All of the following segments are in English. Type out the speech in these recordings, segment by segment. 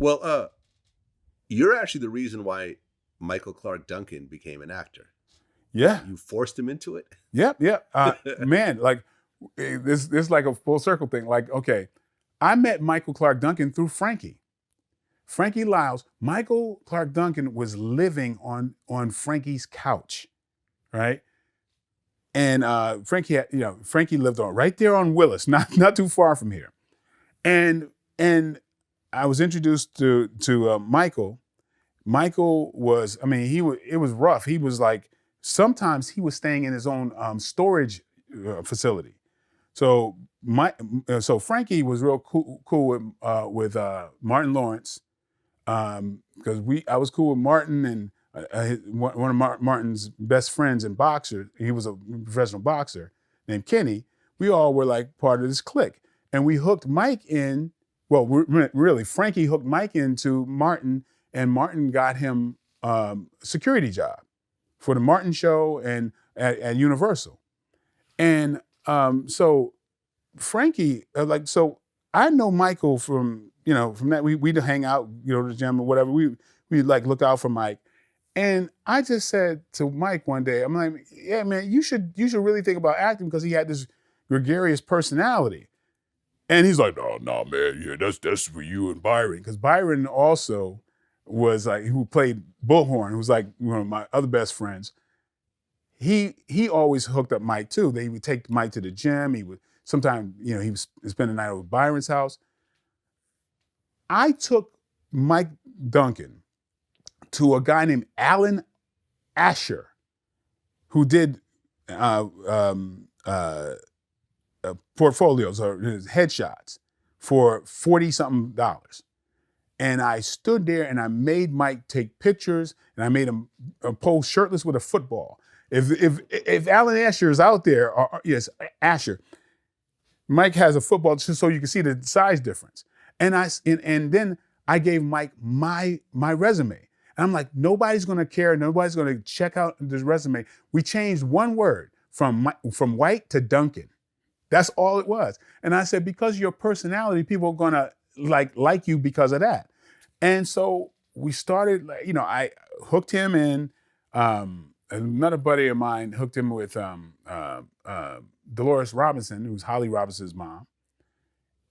Well, you're actually the reason why Michael Clark Duncan became an actor. Yeah. You forced him into it. Yep. Man, like this like a full circle thing. Like, okay, I met Michael Clark Duncan through Frankie. Frankie Lyles. Michael Clark Duncan was living on Frankie's couch, right? And Frankie had, Frankie lived on right there on Willis, not too far from here. And I was introduced to Michael. Michael was, I mean, it was rough. He was like, sometimes he was staying in his own storage facility. So so Frankie was real cool with Martin Lawrence, because I was cool with Martin and one of Martin's best friends and boxer. He was a professional boxer named Kenny. We all were like part of this clique, and we hooked Mike in. Well, really, Frankie hooked Mike into Martin, and Martin got him a security job for the Martin show and at Universal. And so Frankie, so I know Michael from that. We'd hang out, to the gym or whatever. We like look out for Mike. And I just said to Mike one day, I'm like, yeah, man, you should really think about acting, because he had this gregarious personality. And he's like, oh, no, man, yeah, that's for you and Byron. Because Byron also was like, who played Bullhorn, who was like one of my other best friends. He always hooked up Mike too. They would take Mike to the gym. He would sometimes, he would spend the night over Byron's house. I took Mike Duncan to a guy named Alan Asher, who did portfolios or headshots for $40-something. And I stood there and I made Mike take pictures, and I made him pose shirtless with a football. If Alan Asher is out there, yes, Asher, Mike has a football just so you can see the size difference. And then I gave Mike my resume. And I'm like, nobody's gonna care, nobody's gonna check out this resume. We changed one word from White to Duncan. That's all it was. And I said, because of your personality, people are gonna like you because of that. And so we started, I hooked him in. Another buddy of mine hooked him with Dolores Robinson, who's Holly Robinson's mom.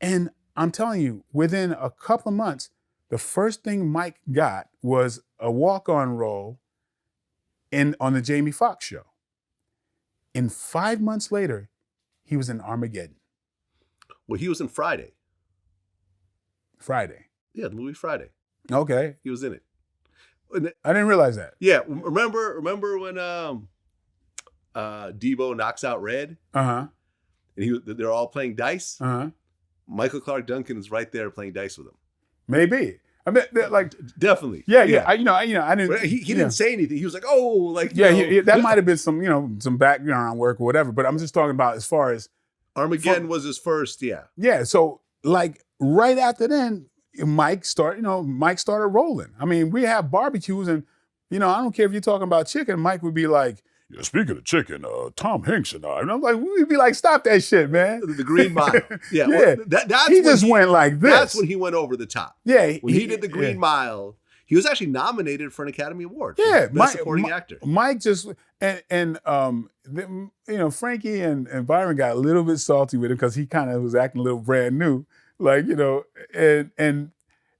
And I'm telling you, within a couple of months, the first thing Mike got was a walk-on role on the Jamie Foxx show. And 5 months later, he was in Armageddon. Well, he was in Friday. Friday. Yeah, the movie Friday. Okay. He was in it. I didn't realize that. Yeah, remember when Debo knocks out Red? Uh-huh. And they're all playing dice? Uh-huh. Michael Clark Duncan is right there playing dice with him. Maybe. I mean, definitely. Yeah. I didn't. He didn't say anything. He was like, "Oh, that might have been some background work or whatever." But I'm just talking about as far as Armageddon was his first. Yeah. Yeah. So right after then, Mike started rolling. I mean, we have barbecues, and I don't care if you're talking about chicken. Mike would be like, yeah, speaking of chicken, Tom Hanks and I'm like, we'd be like, stop that shit, man. The Green Mile. Yeah. Yeah. Well, that's he just went like this. That's when he went over the top. Yeah. When he did the Green Mile, he was actually nominated for an Academy Award. Yeah. Best Supporting Actor. Mike just, and Frankie and Byron got a little bit salty with him because he kind of was acting a little brand new. And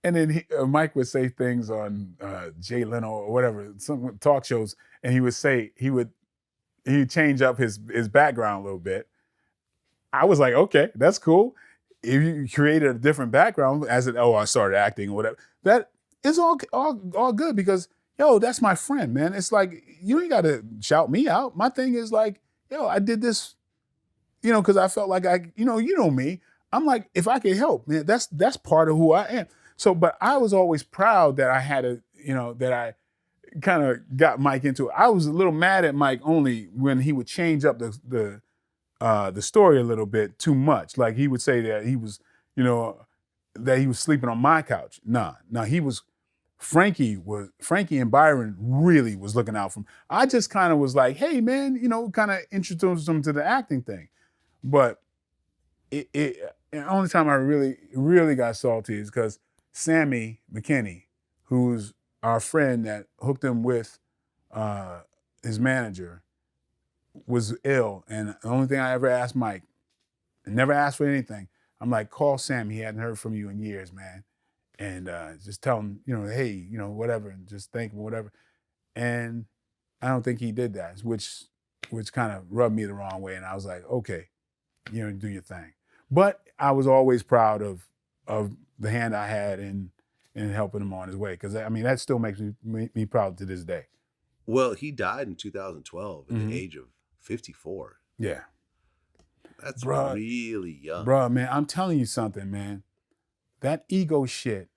then Mike would say things on Jay Leno or whatever, some talk shows, and he'd change up his background a little bit. I was like, okay, that's cool. If you created a different background, I started acting or whatever, that is all good, because that's my friend, man. It's like, you ain't got to shout me out. My thing is like, I did this, because I felt like you know me. I'm like, if I could help, man, that's part of who I am. So, but I was always proud that I had that I kind of got Mike into it. I was a little mad at Mike only when he would change up the story a little bit too much. Like he would say that he was, that he was sleeping on my couch. Nah, Frankie and Byron really was looking out for him. I just kind of was like, hey man, kind of introduced him to the acting thing. But the only time I really, really got salty is because Sammy McKinney, who's our friend that hooked him with his manager, was ill. And the only thing I ever asked Mike, I never asked for anything. I'm like, call Sam. He hadn't heard from you in years, man. And just tell him, hey, whatever, and just thank him, whatever. And I don't think he did that, which kind of rubbed me the wrong way. And I was like, okay, do your thing. But I was always proud of the hand I had in helping him on his way, because I mean that still makes me proud to this day. Well, he died in 2012 at the age of 54. Yeah, that's really young, bro. Man, I'm telling you something, man. That ego shit.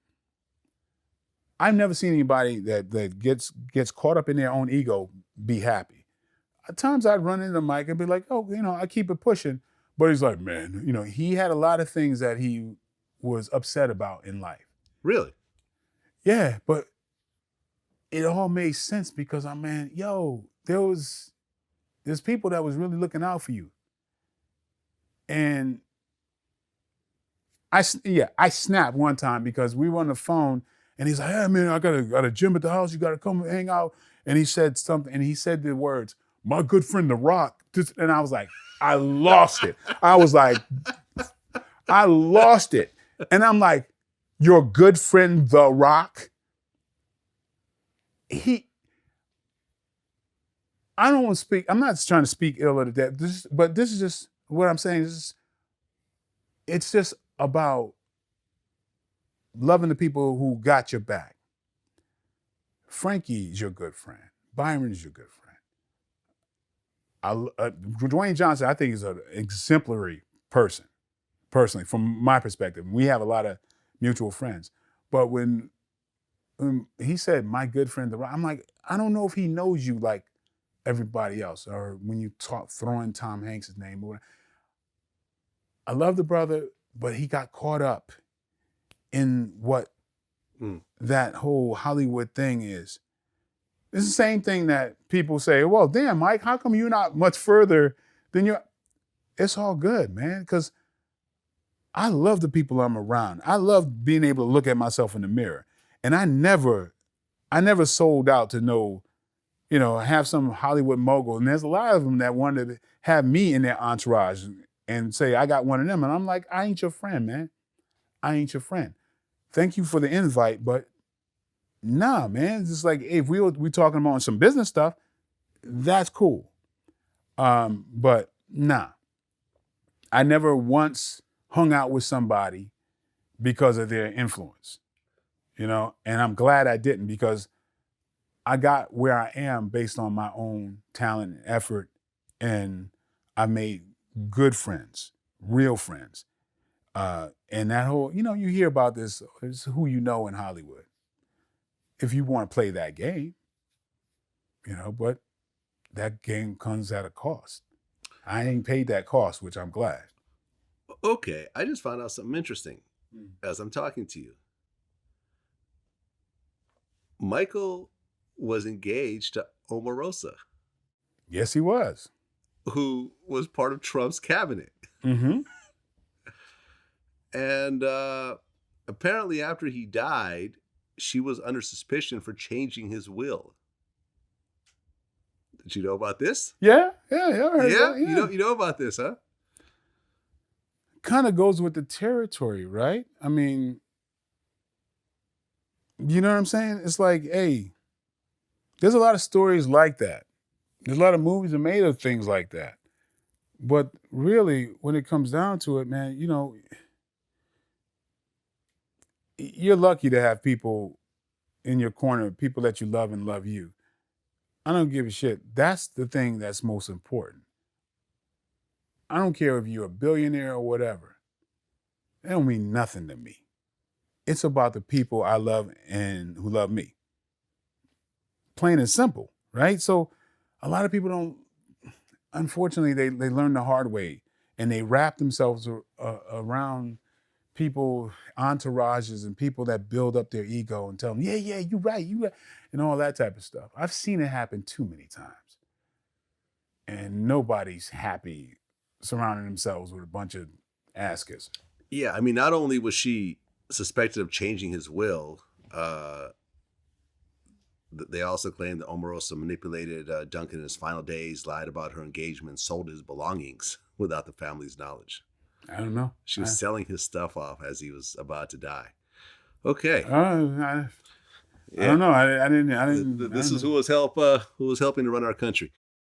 I've never seen anybody that gets caught up in their own ego be happy. At times I'd run into Mike and be like, oh, I keep it pushing. But he's like, man, he had a lot of things that he was upset about in life. Really? Yeah, but it all made sense because there's people that was really looking out for you. And I snapped one time because we were on the phone and he's like, hey man, I got a gym at the house, you gotta come hang out. And he said something, and he said the words, my good friend The Rock. And I was like, I lost it. I was like, I lost it. And I'm like, your good friend The Rock? I don't want to speak, I'm not trying to speak ill of the dead, but this is just what I'm saying. It's just about loving the people who got your back. Frankie's your good friend. Byron's your good friend. Dwayne Johnson, I think, is an exemplary person, personally, from my perspective. We have a lot of mutual friends. But when he said, my good friend, I'm like, I don't know if he knows you like everybody else, or when you talk throwing Tom Hanks' name. I love the brother, but he got caught up in what that whole Hollywood thing is. It's the same thing that people say, well, damn, Mike, how come you're not much further than you? It's all good, man, because I love the people I'm around. I love being able to look at myself in the mirror. And I never sold out to have some Hollywood mogul. And there's a lot of them that wanted to have me in their entourage and say, I got one of them. And I'm like, I ain't your friend, man. I ain't your friend. Thank you for the invite, but nah, man. It's just like, hey, if we talking about some business stuff, that's cool. But nah. I never once hung out with somebody because of their influence, and I'm glad I didn't, because I got where I am based on my own talent and effort, and I made good friends, real friends. And that whole, you hear about this, it's who you know in Hollywood. If you want to play that game, but that game comes at a cost. I ain't paid that cost, which I'm glad. Okay, I just found out something interesting as I'm talking to you. Michael was engaged to Omarosa. Yes, he was. Who was part of Trump's cabinet. Mm-hmm. And apparently after he died, she was under suspicion for changing his will. Did you know about this? Yeah. I heard that, yeah. You know about this, huh? Kind of goes with the territory, right? I mean, you know what I'm saying? It's like, hey, there's a lot of stories like that. There's a lot of movies that made of things like that. But really, when it comes down to it, man, you're lucky to have people in your corner, people that you love and love you. I don't give a shit. That's the thing that's most important. I don't care if you're a billionaire or whatever. It don't mean nothing to me. It's about the people I love and who love me. Plain and simple, right? So a lot of people don't, unfortunately, they learn the hard way, and they wrap themselves around people, entourages, and people that build up their ego and tell them, yeah, you're right, and all that type of stuff. I've seen it happen too many times. And nobody's happy surrounding themselves with a bunch of ass kissers. Yeah, I mean, not only was she suspected of changing his will. They also claimed that Omarosa manipulated Duncan in his final days, lied about her engagement, and sold his belongings without the family's knowledge. I don't know. She was selling his stuff off as he was about to die. Okay. I don't know. I didn't. This is who was helping to run our country.